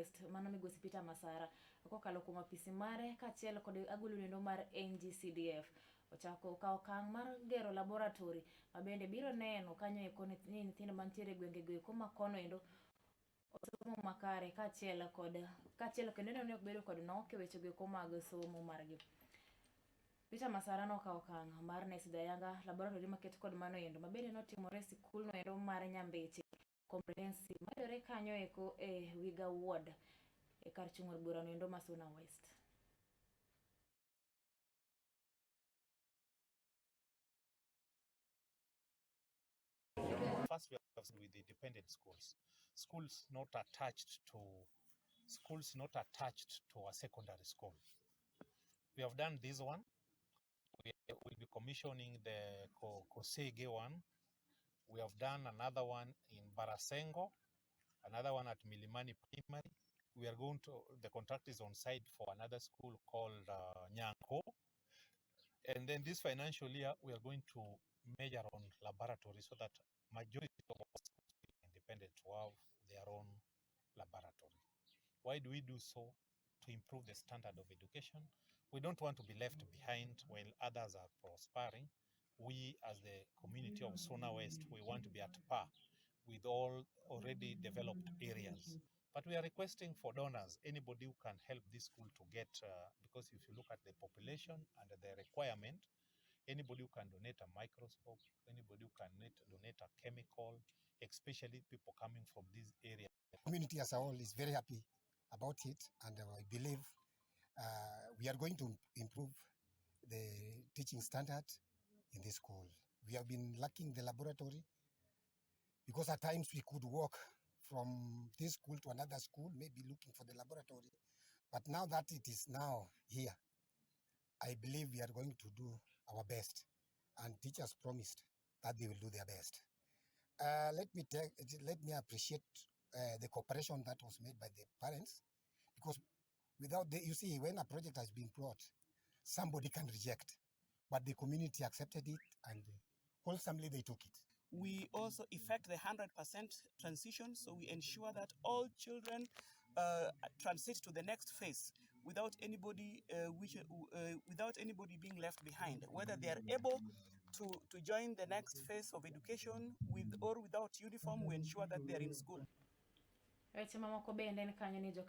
West mano migosi Peter Masara kokalo kuom apisi mare kaachiel kod agulu nendo mar NGCDF ochako kawo okang' mar gero laboratory mabende biro neno kanyo eko ni nyithindo mantiere gwengego eko makono endo osomo makare kaachiel kendo neno ni ok bedo kod nok e wechego eko mag somo margi. Peter Masara nokawo okang' mar Nice Dayanga laboratory maket kod mano endo mabende notimore e sikulno endo mar Nyambeche comprehensive mayudore kanyo eko e Wiga Ward e kar chung'o od burano endo ma Suna West. First, we have with the dependent schools, schools not attached to a secondary school. We have done this one. We will be commissioning the Kosege one. We have done another one in Barasengo, another one at Milimani Primary. We are going to, the contract is on site for another school called Nyanko. And then this financial year, we are going to measure on laboratory so that majority of our schools will be independent to have their own laboratory. Why do we do so? To improve the standard of education. We don't want to be left behind while others are prospering. We, as the community of Suna West, we want to be at par with all already developed areas. But we are requesting for donors, anybody who can help this school to get, because if you look at the population and the requirement, anybody who can donate a microscope, anybody who can donate a chemical, especially people coming from this area. The community as a whole is very happy about it, and I believe we are going to improve the teaching standard in this school. We have been lacking the laboratory because at times we could walk from this school to another school, maybe looking for the laboratory. But now that it is now here, I believe we are going to do our best, and teachers promised that they will do their best. Let me appreciate the cooperation that was made by the parents, because you see, when a project has been brought, somebody can reject, but the community accepted it and wholesomely they took it. We also effect the 100% transition, so we ensure that all children transit to the next phase without anybody being left behind, whether they are able to join the next phase of education with or without uniform. We ensure that they are in school. Weche mamoko bende ni kanyo ni